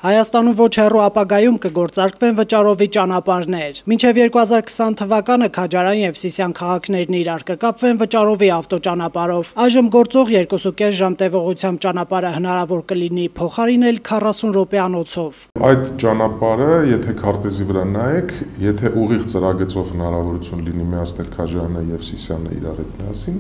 Հայաստանում ոչ հեռու ապագայում կգործարկվեն վճարովի ճանապարհներ։ Մինչև 2020 թվականը Քաջարան եւ Սիսիան քաղաքներն իրար կկապվեն վճարովի ավտոճանապարհով։ Այժմ գործող 2.5 ժամ տևողությամբ ճանապարհը հնարավոր կլինի փոխարինել 40 րոպեանոցով։ Այդ ճանապարհը, եթե քարտեզի վրա նայեք, եթե ուղիղ ծրագծով հնարավորություն լինի միացնել Քաջարանը եւ Սիսիանը իրար հետ միասին,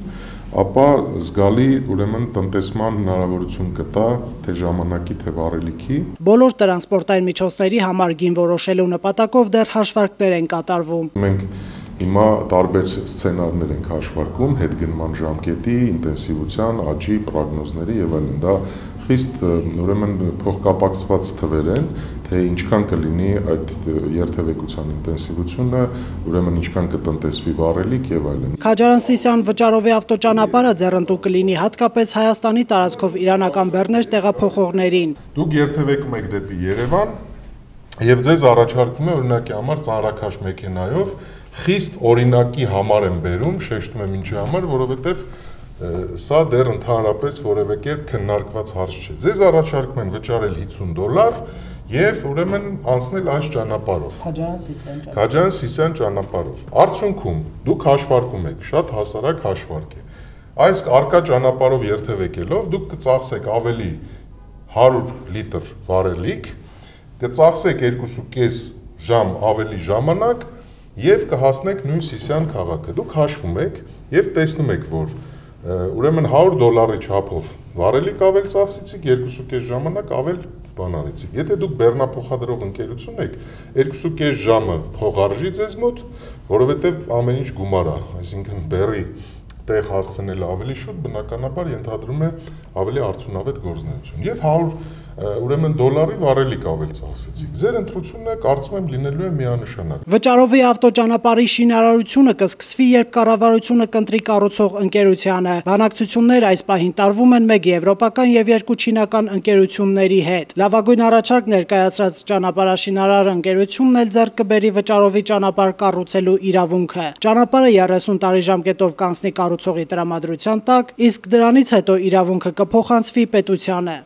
ապա զգալի ուրեմն տնտեսման հնարավորություն կտա թե ժամանակի, թե վառելիքի։ Բոլոր տրանսպորտային միջոցների համար գին որոշելու նպատակով դեռ հաշվարկներ են կատարվում։ Մենք հիմա տարբեր սցենարներ ենք հաշվարկում հետգնման ժամկետի, ինտենսիվության, աճի, պրոգնոզների եւ այլն։ Դա խիստ ուրեմն փոխկապակցված թվեր են, թե ինչքան կլինի այդ երթևեկության ինտենսիվությունը, ուրեմն ինչքան կտնտեսվի վառելիք եւ այլն։ Քաջարան-Սիսիան վճարովի ավտոճանապարհը ձեռնտու կլինի հատկապես Հայաստանի տարածքով իրանական բեռներ տեղափոխողներին։ Դուք երթևեկում եք դեպի Երևան եւ ձեզ առաջարկվում է օրինակի համար ծանրաքաշ մեքենայով խիստ օրինակի համար եմ բերում, շեշտում եմ ինչի համար, որովհետեւ սա դեռ ընդհանրապես որևէ կերպ քննարկված հարց չէ։ Ձեզ առաջարկում են վճարել $50 եւ ուրեմն անցնել այս ճանապարհով։ Քաջարան-Սիսիան ճանապարհով։ Արդյունքում դուք հաշվարկում եք, շատ հասարակ հաշվարկ է։ Այս արկա ճանապարհով երթևեկելով դուք կծախսեք ավելի 100 լիտր վառելիք, կծախսեք 2.5 ժամ ավելի ժամանակ եւ կհասնեք նույն Սիսիան քաղաքը։ Դուք հաշվում եք եւ տեսնում եք, որ ուրեմն $100 չափով վառելիք ավել ծախսեցիք, 2.5 ժամանակ ավել բան արեցիք։ Եթե դուք բեռնափոխադրող ընկերություն եք, 2.5 ժամը փողարժի ձեզ մոտ, որովհետև ամեն ինչ գումար է, այսինքն բեռի տեղ հասցնելը ավելի շուտ բնականաբար ենթադրում է ավելի արդյունավետ գործունեություն։ Եվ 100 ուրեմն $-ի վառելիք ավել ծախսեցիք։ Ձեր ընտրությունը կարծում եմ լինելու է միանշանակ։ Վճարովի ավտոճանապարհի շինարարությունը կսկսվի, երբ կառավարությունը կընտրի կառուցող ընկերությանը։ Բանակցություններ այս պահին տարվում են 1 եվրոպական եւ 2 չինական ընկերությունների հետ։ Լավագույն առաջարկ ներկայացրած ճանապարհաշինարար ընկերությունն էլ ձեռք կբերի վճարովի ճանապարհ կառուցելու իրավունքը։ Ճանապարհը 30 տարի ժամկետով կանցնի կառուցողի տրամադրության տակ, իսկ դրանից հետո իրավունքը կփոխանցվի պետությանը։